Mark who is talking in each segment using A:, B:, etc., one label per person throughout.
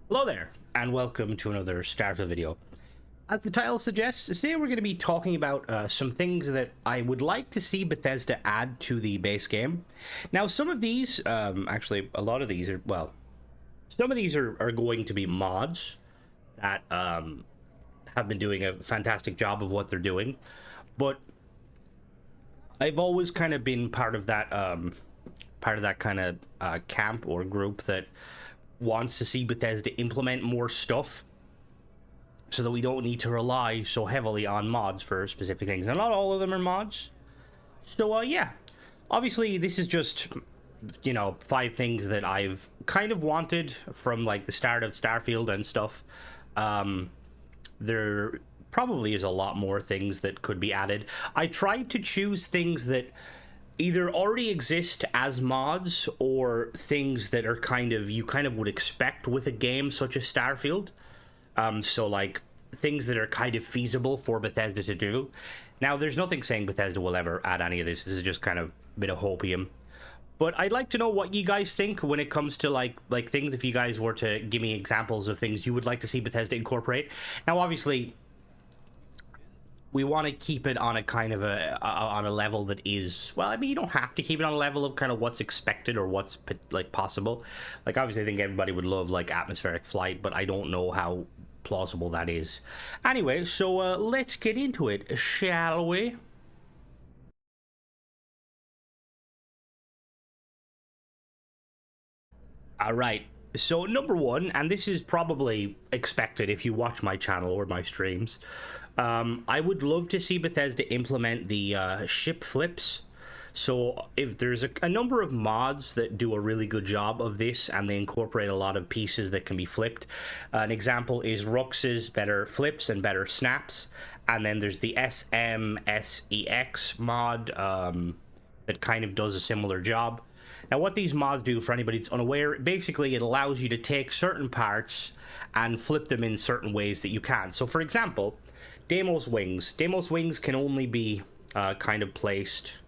A: Hello there, and welcome to another Starfield video. As the title suggests, today we're going to be talking about some things that I would like to see Bethesda add to the base game. Now, some of these, actually, a lot of these are, well, some of these are going to be mods that have been doing a fantastic job of what they're doing, but I've always kind of been part of that kind of camp or group that wants to see Bethesda implement more stuff so that we don't need to rely so heavily on mods for specific things. And not all of them are mods. So, yeah. Obviously, this is just, 5 things that I've kind of wanted from, like, the start of Starfield and stuff. There probably is a lot more things that could be added. I tried to choose things that either already exist as mods or things that are you kind of would expect with a game such as Starfield. So like things that are kind of feasible for Bethesda to do. Now, there's nothing saying Bethesda will ever add any of this. This is just kind of a bit of hopium. But I'd like to know what you guys think when it comes to like things. If you guys were to give me examples of things you would like to see Bethesda incorporate. Now, obviously, we want to keep it on a kind of on a level that is, well, I mean, you don't have to keep it on a level of kind of what's expected or what's like possible. Like, obviously, I think everybody would love like atmospheric flight, but I don't know how plausible that is. Anyway, so let's get into it, shall we? All right. So number one, and this is probably expected if you watch my channel or my streams, I would love to see Bethesda implement the ship flips. So if there's a number of mods that do a really good job of this and they incorporate a lot of pieces that can be flipped. An example is Rux's better flips and better snaps. And then there's the SMSEX mod that kind of does a similar job. Now, what these mods do, for anybody that's unaware, basically it allows you to take certain parts and flip them in certain ways that you can. So, for example, Deimos wings. Deimos wings can only be kind of placed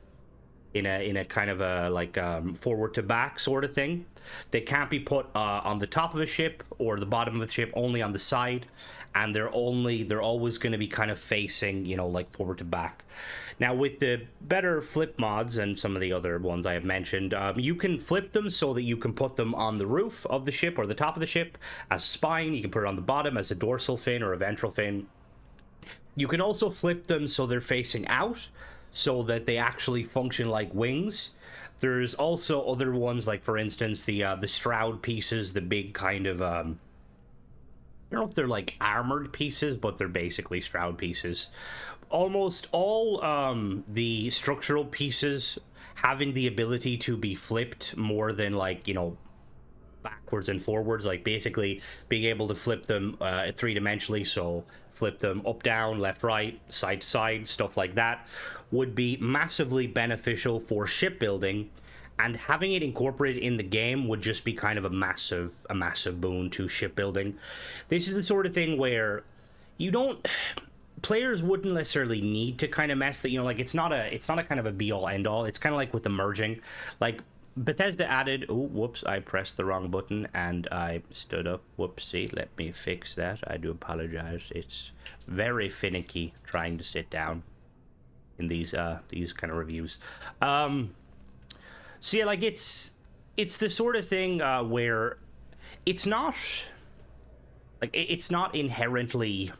A: in a kind of a like forward to back sort of thing. They can't be put on the top of a ship or the bottom of the ship, only on the side, and they're always going to be kind of facing, like forward to back. Now, with the better flip mods and some of the other ones I have mentioned, you can flip them so that you can put them on the roof of the ship or the top of the ship as a spine. You can put it on the bottom as a dorsal fin or a ventral fin. You can also flip them so they're facing out, so that they actually function like wings. There's also other ones, like for instance the Stroud pieces, the big kind of I don't know if they're like armored pieces, but they're basically Stroud pieces. Almost all the structural pieces having the ability to be flipped more than like backwards and forwards, like basically being able to flip them three-dimensionally, so flip them up, down, left, right, side to side, stuff like that, would be massively beneficial for shipbuilding, and having it incorporated in the game would just be kind of a massive boon to shipbuilding. This is the sort of thing where players wouldn't necessarily need to kind of mess that, like it's not a kind of a be all end all. It's kind of like with the merging, like Bethesda added, oh, whoops, I pressed the wrong button and I stood up. Whoopsie, let me fix that. I do apologize. It's very finicky trying to sit down in these kind of reviews. So yeah, like it's the sort of thing where it's not inherently,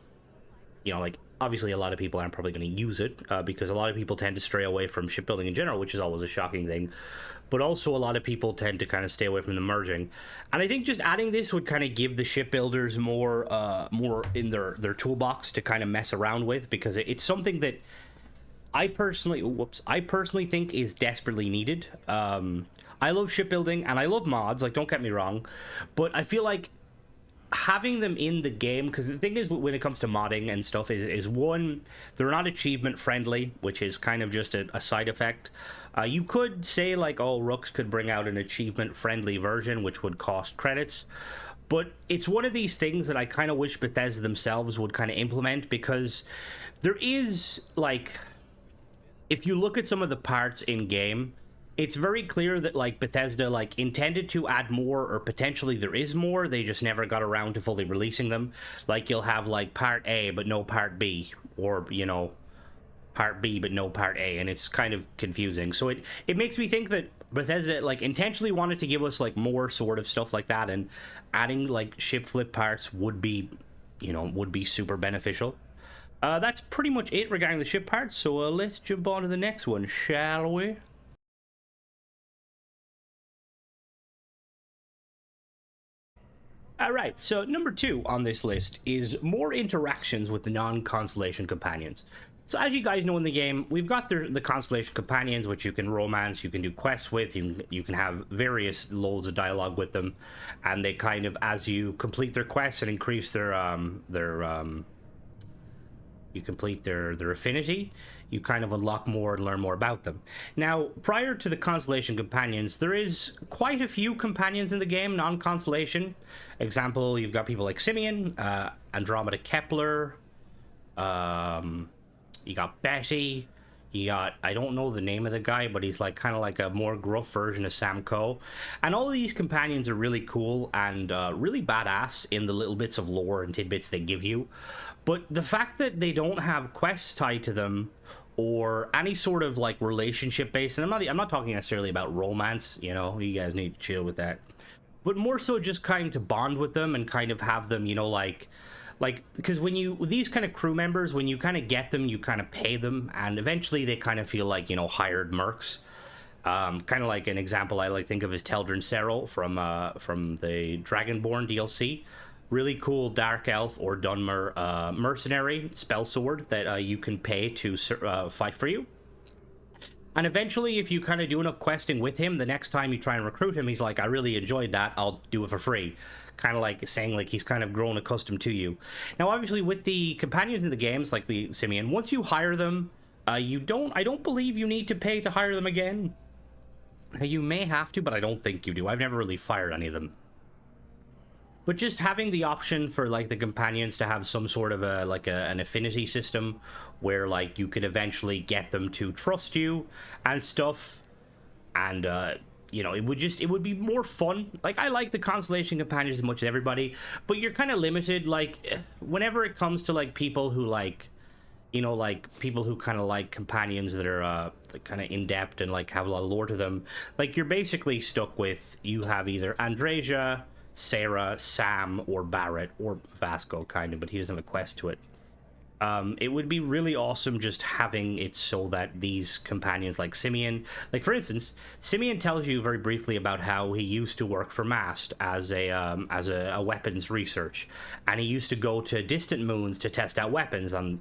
A: like obviously a lot of people aren't probably going to use it because a lot of people tend to stray away from shipbuilding in general, which is always a shocking thing. But also a lot of people tend to kind of stay away from the merging. And I think just adding this would kind of give the shipbuilders more in their toolbox to kind of mess around with, because it's something that I personally think is desperately needed. I love shipbuilding and I love mods, like don't get me wrong, but I feel like having them in the game, because the thing is when it comes to modding and stuff is one, they're not achievement friendly, which is kind of just a side effect. You could say like, oh, Rooks could bring out an achievement friendly version which would cost credits, but it's one of these things that I kind of wish Bethesda themselves would kind of implement, because there is like, if you look at some of the parts in game, it's very clear that like Bethesda like intended to add more, or potentially there is more, they just never got around to fully releasing them. Like you'll have like part A but no part B, or you know, part B but no part A, and it's kind of confusing. So it makes me think that Bethesda like intentionally wanted to give us like more sort of stuff like that, and adding like ship flip parts would be, you know, would be super beneficial. That's pretty much it regarding the ship parts, so let's jump on to the next one, shall we? All right, so number 2 on this list is more interactions with the non-constellation companions. So as you guys know in the game, we've got the constellation companions, which you can romance, you can do quests with, you can have various loads of dialogue with them, and they kind of, as you complete their quests and increase you complete their affinity, you kind of unlock more and learn more about them. Now, prior to the constellation companions, there is quite a few companions in the game, non-constellation. Example, you've got people like Simeon, Andromeda Kepler, you got Betty, you got, I don't know the name of the guy, but he's like kind of like a more gruff version of Sam Coe. And all of these companions are really cool and really badass in the little bits of lore and tidbits they give you. But the fact that they don't have quests tied to them, or any sort of like relationship based, and I'm not talking necessarily about romance, you know, you guys need to chill with that, but more so just kind of to bond with them and kind of have them, you know, like because when you, these kind of crew members, when you kind of get them, you kind of pay them, and eventually they kind of feel like, you know, hired mercs. Kind of like an example I like think of is Teldrin Serral from the Dragonborn DLC. Really cool dark elf or Dunmer mercenary spell sword that you can pay to fight for you. And eventually, if you kind of do enough questing with him, the next time you try and recruit him, he's like, I really enjoyed that, Don't do it for free. Kind of like saying like he's kind of grown accustomed to you. Now, obviously, with the companions in the games, like the Simeon, once you hire them, I don't believe you need to pay to hire them again. You may have to, but I don't think you do. I've never really fired any of them. But just having the option for like the companions to have some sort of an affinity system where like you could eventually get them to trust you and stuff, and you know, it would be more fun. Like, I like the constellation companions as much as everybody, but you're kind of limited like whenever it comes to like people who like, you know, like people who kind of like companions that are like kind of in-depth and like have a lot of lore to them. Like, you're basically stuck with, you have either Andreja, Sarah, Sam, or Barrett, or Vasco, kind of, but he doesn't have a quest to it. It would be really awesome just having it so that these companions like Simeon, like for instance, Simeon tells you very briefly about how he used to work for Mast as a weapons research, and he used to go to distant moons to test out weapons. On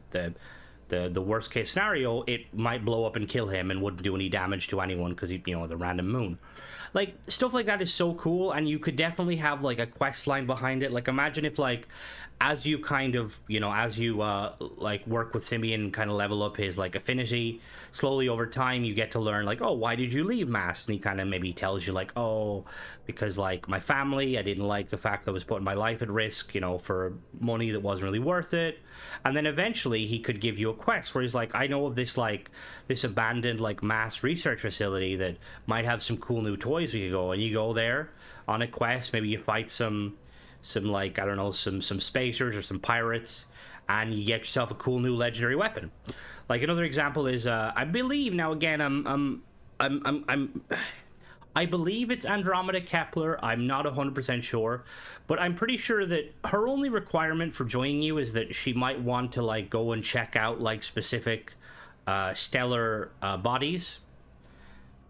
A: the worst case scenario, it might blow up and kill him and wouldn't do any damage to anyone because, you know, the random moon. Like, stuff like that is so cool, and you could definitely have like a quest line behind it. Like, imagine if like, as you kind of, you know, as you like work with Simeon and kind of level up his like affinity, slowly over time you get to learn like, oh, why did you leave Mass? And he kind of maybe tells you like, oh, because like my family, I didn't like the fact that I was putting my life at risk, you know, for money that wasn't really worth it. And then eventually he could give you a quest where he's like, I know of this like this abandoned like Mass research facility that might have some cool new toys we could go, and you go there on a quest, maybe you fight some like, I don't know, some spacers or some pirates, and you get yourself a cool new legendary weapon. Like, another example is I believe, now again, I believe it's Andromeda Kepler. I'm not 100% sure, but I'm pretty sure that her only requirement for joining you is that she might want to like go and check out like specific stellar bodies,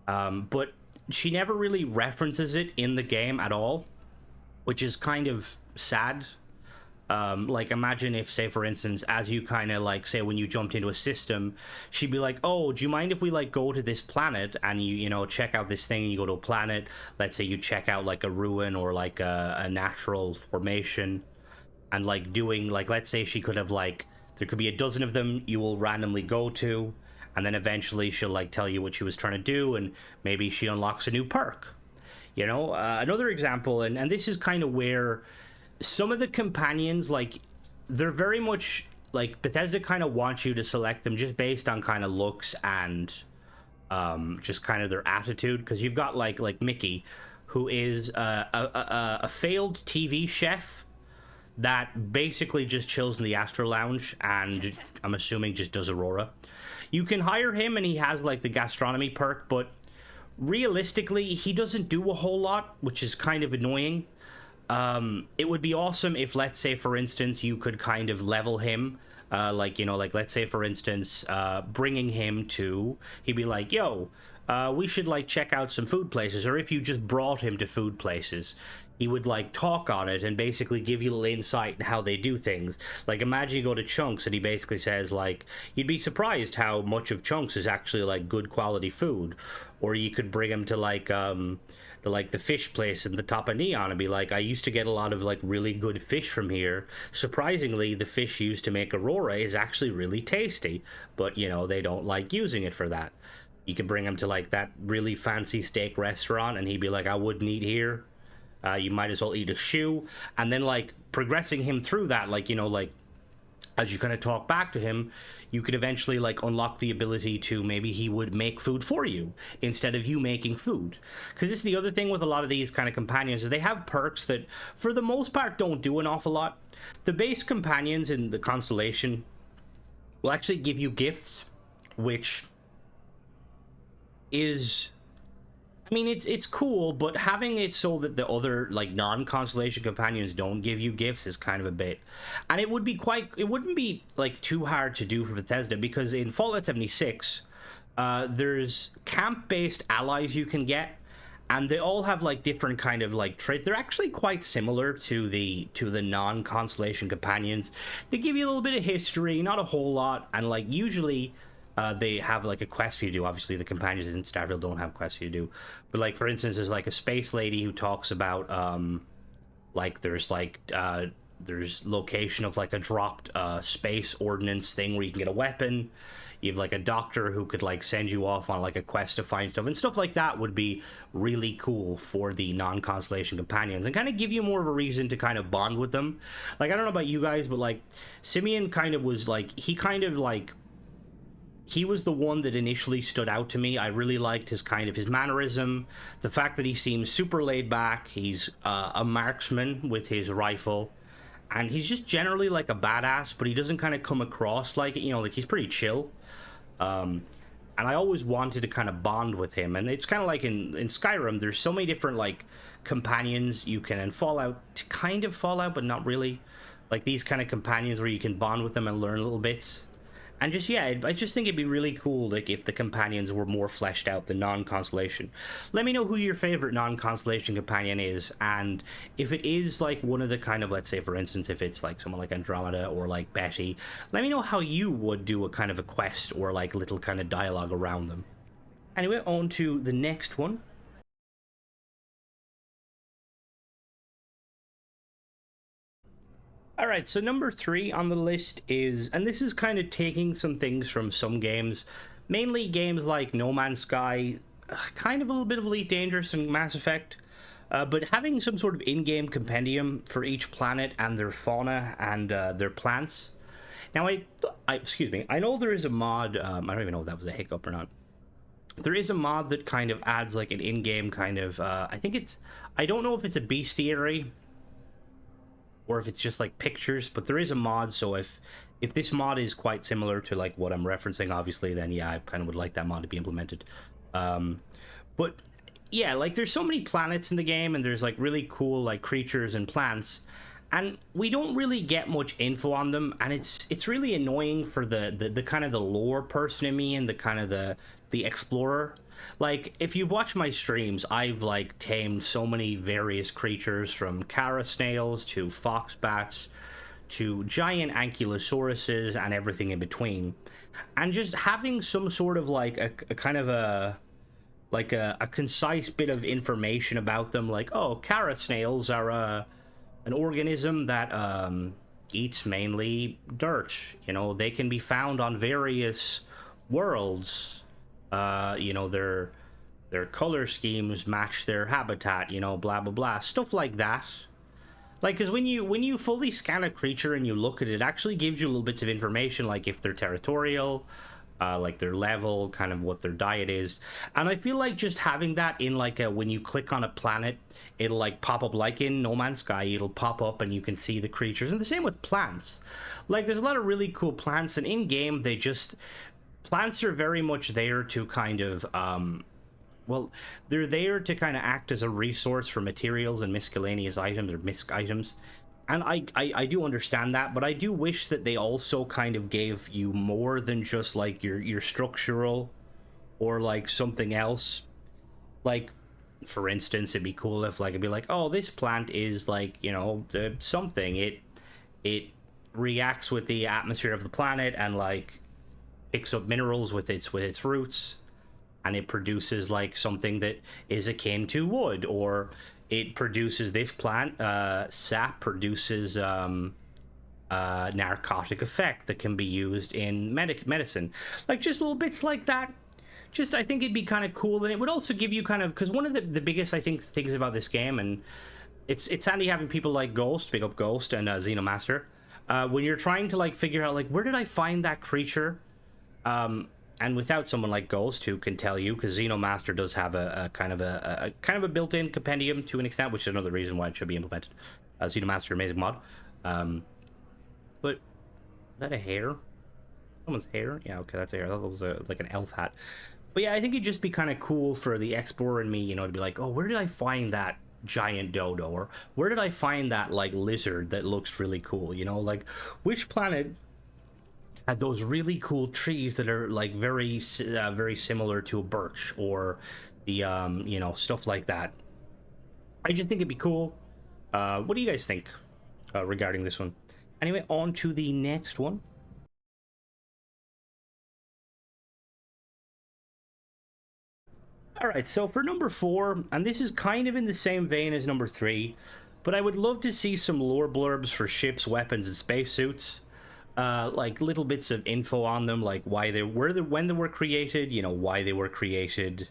A: but she never really references it in the game at all, which is kind of sad. Like, imagine if, say, for instance, as you kind of like, say, when you jumped into a system, she'd be like, oh, do you mind if we like go to this planet and you know, check out this thing, and you go to a planet, let's say you check out like a ruin or like a natural formation, and like doing like, let's say she could have like, there could be a dozen of them you will randomly go to, and then eventually she'll like tell you what she was trying to do, and maybe she unlocks a new perk. You know, another example, and this is kind of where some of the companions, like, they're very much like Bethesda kind of wants you to select them just based on kind of looks and just kind of their attitude, because you've got like Mickey, who is a failed TV chef that basically just chills in the Astro Lounge and I'm assuming just does Aurora. You can hire him and he has like the gastronomy perk, but realistically, he doesn't do a whole lot, which is kind of annoying. It would be awesome if, let's say, for instance, you could kind of level him. Like let's say, for instance, bringing him to, he'd be like, yo, we should like check out some food places. Or if you just brought him to food places, he would like talk on it and basically give you a little insight in how they do things. Like imagine you go to Chunks and he basically says like, you'd be surprised how much of Chunks is actually like good quality food. Or you could bring him to the fish place in the top of Neon and be like, I used to get a lot of like really good fish from here. Surprisingly, the fish used to make Aurora is actually really tasty, but you know, they don't like using it for that. You could bring him to like that really fancy steak restaurant and he'd be like, I wouldn't eat here. You might as well eat a shoe. And then like progressing him through that, like, you know, like as you kind of talk back to him, you could eventually like unlock the ability to maybe he would make food for you instead of you making food. Because this is the other thing with a lot of these kind of companions is they have perks that for the most part don't do an awful lot. The base companions in the constellation will actually give you gifts, which is, I mean, it's cool, but having it so that the other like non-constellation companions don't give you gifts is kind of a bit. And it wouldn't be like too hard to do for Bethesda, because in Fallout 76, there's camp-based allies you can get, and they all have like different kind of like trait. They're actually quite similar to the non-constellation companions. They give you a little bit of history, not a whole lot, and like usually they have like a quest for you to do. Obviously, the companions in Starfield don't have quests for you to do. But like, for instance, there's like a space lady who talks about like there's location of like a dropped space ordnance thing where you can get a weapon. You have like a doctor who could like send you off on like a quest to find stuff, and stuff like that would be really cool for the non-constellation companions and kind of give you more of a reason to kind of bond with them. Like, I don't know about you guys, but like Simeon kind of was like, he was the one that initially stood out to me. I really liked his mannerism, the fact that he seems super laid back. He's a marksman with his rifle, and he's just generally like a badass, but he doesn't kind of come across like, you know, like he's pretty chill. And I always wanted to kind of bond with him, and it's kind of like in Skyrim, there's so many different like companions you can, and Fallout, but not really. Like these kind of companions where you can bond with them and learn little bits. And just, yeah, I just think it'd be really cool like if the companions were more fleshed out than non-constellation. Let me know who your favorite non-constellation companion is, and if it is like one of the kind of, let's say for instance, if it's like someone like Andromeda or like Betty, let me know how you would do a kind of a quest or like little kind of dialogue around them. Anyway, on to the next one. All right, so number 3 on the list is, and this is kind of taking some things from some games, mainly games like No Man's Sky, kind of a little bit of Elite Dangerous and Mass Effect, but having some sort of in-game compendium for each planet and their fauna and their plants. Now, excuse me, I know there is a mod, I don't even know if that was a hiccup or not. There is a mod that kind of adds like an in-game kind of, I don't know if it's a bestiary or if it's just like pictures, but there is a mod. So if this mod is quite similar to like what I'm referencing, obviously, then yeah, I kind of would like that mod to be implemented. But yeah, like there's so many planets in the game, and there's like really cool like creatures and plants, and we don't really get much info on them, and it's really annoying for the kind of the lore person in me and the kind of the explorer. Like, if you've watched my streams, I've like tamed so many various creatures, from Kara snails to fox bats to giant ankylosauruses and everything in between. And just having some sort of like a kind of a concise bit of information about them, like, oh, Kara snails are an organism that eats mainly dirt. You know, they can be found on various worlds. You know, their color schemes match their habitat, you know, blah blah blah, stuff like that. Like, because when you fully scan a creature and you look at it, it actually gives you little bits of information, like if they're territorial, like their level, kind of what their diet is. And I feel like just having that in like a, when you click on a planet, it'll like pop up like in No Man's Sky, it'll pop up and you can see the creatures. And the same with plants. Like there's a lot of really cool plants, and in game they just, plants are very much there to kind of well, they're there to kind of act as a resource for materials and miscellaneous items or misc items. And I do understand that, but I do wish that they also kind of gave you more than just like your structural or like something else. Like, for instance, it'd be cool if like it'd be like, oh, this plant is like, you know, something. It reacts with the atmosphere of the planet and like picks up minerals with its roots, and it produces like something that is akin to wood, or it produces this plant sap produces narcotic effect that can be used in medicine, like just little bits like that. Just, I think it'd be kind of cool, and it would also give you kind of, because one of the biggest, I think, things about this game, and it's handy having people like Ghost, big up Ghost, and Xenomaster, when you're trying to like figure out like, where did I find that creature, and without someone like Ghost who can tell you, because Xenomaster does have a kind of a built-in compendium to an extent, which is another reason why it should be implemented. Xenomaster, amazing mod. But is that a hair? Someone's hair? Yeah, okay, that's a hair. That was like an elf hat. But yeah, I think it'd just be kind of cool for the explorer and me, you know, to be like, oh, where did I find that giant dodo, or where did I find that like lizard that looks really cool, you know, like which planet had those really cool trees that are like very similar to a birch, or the you know, stuff like that. I just think it'd be cool. What do you guys think regarding this one? Anyway, on to the next one. All right, so for number 4, and this is kind of in the same vein as number 3, but I would love to see some lore blurbs for ships, weapons, and spacesuits. Like little bits of info on them, like why they were, when they were created, you know, why they were created,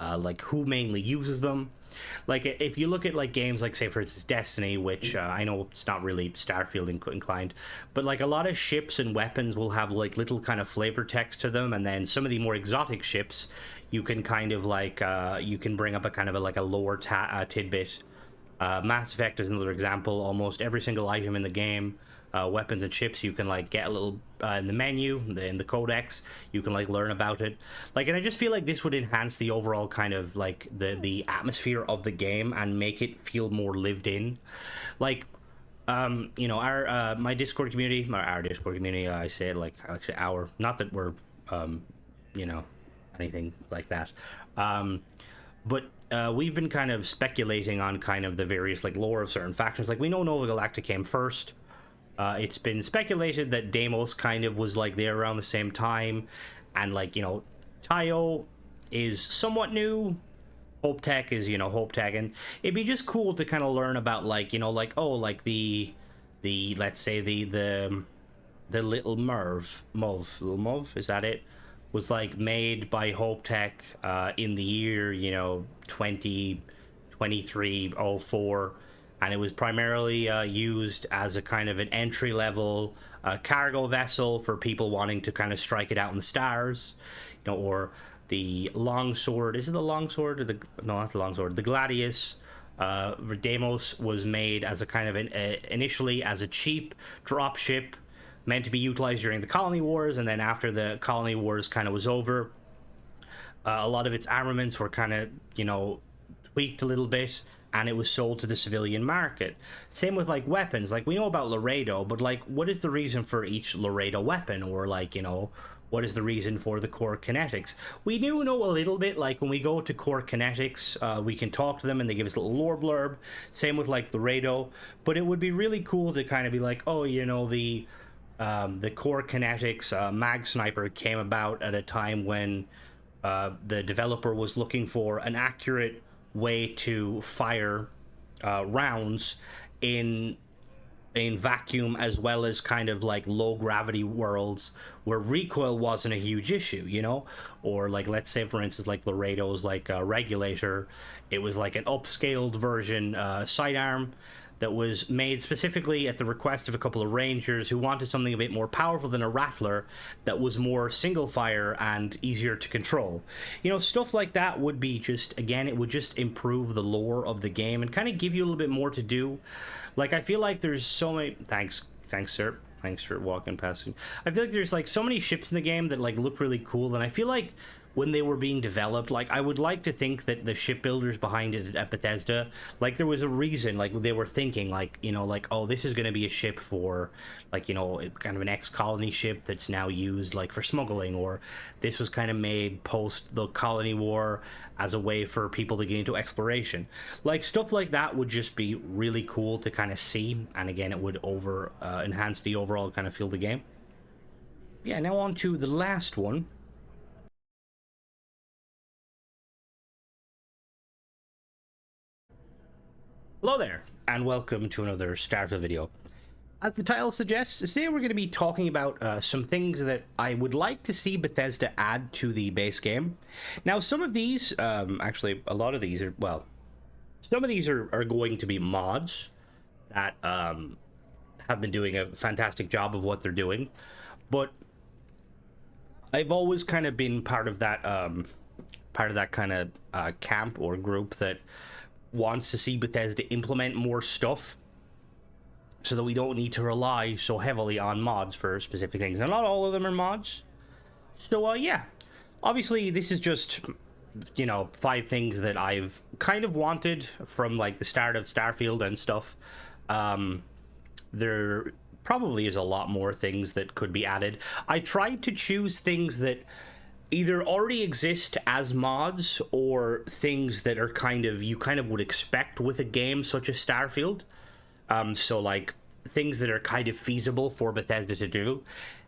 A: like who mainly uses them. Like if you look at like games like, say for instance, Destiny, which I know it's not really Starfield inclined, but like a lot of ships and weapons will have like little kind of flavor text to them, and then some of the more exotic ships, you can kind of like you can bring up a kind of a, like a lore tidbit. Mass Effect is another example. Almost every single item in the game, weapons and chips, you can like get a little in the menu, in the codex, you can like learn about it. Like, and I just feel like this would enhance the overall kind of like the atmosphere of the game and make it feel more lived in. Like, you know, our my Discord community, our Discord community, I say it like I say our, not that we're you know, anything like that. But we've been kind of speculating on kind of the various like lore of certain factions. Like we know Nova Galactica came first. It's been speculated that Deimos kind of was like there around the same time, and like, you know, Taio is somewhat new. Hope Tech is, you know, Hope Tech, and it'd be just cool to kind of learn about like, you know, like, oh, like the let's say the little little Merv, is that it? Was like made by Hope Tech in the year, you know, 2023-04, and it was primarily used as a kind of an entry level cargo vessel for people wanting to kind of strike it out in the stars, you know, or the longsword. Is it the longsword or the, no, not the longsword, the Gladius? Deimos was made as a kind of initially as a cheap drop ship meant to be utilized during the colony wars, and then after the colony wars kind of was over, a lot of its armaments were kind of, you know, tweaked a little bit, and it was sold to the civilian market. Same with like weapons. Like we know about Laredo, but like what is the reason for each Laredo weapon, or like, you know, what is the reason for the core kinetics? We do know a little bit, like when we go to core kinetics, we can talk to them and they give us a little lore blurb. Same with like Laredo, but it would be really cool to kind of be like, oh, you know, the core kinetics mag sniper came about at a time when the developer was looking for an accurate way to fire rounds in vacuum, as well as kind of like low gravity worlds where recoil wasn't a huge issue, you know. Or like, let's say for instance, like Laredo's like regulator, it was like an upscaled version sidearm that was made specifically at the request of a couple of rangers who wanted something a bit more powerful than a rattler that was more single fire and easier to control. You know, stuff like that would be just, again, it would just improve the lore of the game and kind of give you a little bit more to do. Like, I feel like there's so many... Thanks, sir. Thanks for walking past me. I feel like there's like so many ships in the game that like look really cool, and I feel like when they were being developed, like I would like to think that the shipbuilders behind it at Bethesda, like there was a reason, like they were thinking like, you know, like, oh, this is going to be a ship for like, you know, kind of an ex-colony ship that's now used like for smuggling, or this was kind of made post the colony war as a way for people to get into exploration. Like stuff like that would just be really cool to kind of see, and again, it would enhance the overall kind of feel of the game. Yeah, now on to the last one. Hello there, and welcome to another Starfield video. As the title suggests, today we're going to be talking about some things that I would like to see Bethesda add to the base game. Now, some of these, actually, a lot of these are, well, some of these are going to be mods that have been doing a fantastic job of what they're doing, but I've always kind of been part of that kind of camp or group that wants to see Bethesda implement more stuff so that we don't need to rely so heavily on mods for specific things. And not all of them are mods. So, yeah. Obviously, this is just, you know, 5 things that I've kind of wanted from, like, the start of Starfield and stuff. There probably is a lot more things that could be added. I tried to choose things that either already exist as mods or things that are kind of you kind of would expect with a game such as Starfield. So like things that are kind of feasible for Bethesda to do.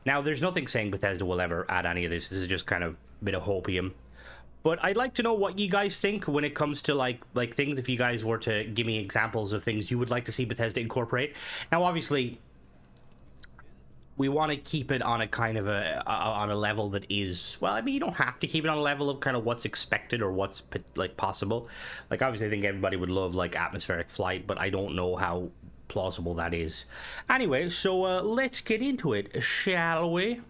A: Now, there's nothing saying Bethesda will ever add any of this. This is just kind of a bit of hopium. But I'd like to know what you guys think when it comes to like things. If you guys were to give me examples of things you would like to see Bethesda incorporate. Now, obviously, we want to keep it on a kind of on a level that is, well, I mean, you don't have to keep it on a level of kind of what's expected or what's like possible. Like, obviously, I think everybody would love like atmospheric flight, but I don't know how plausible that is. Anyway, so let's get into it, shall we?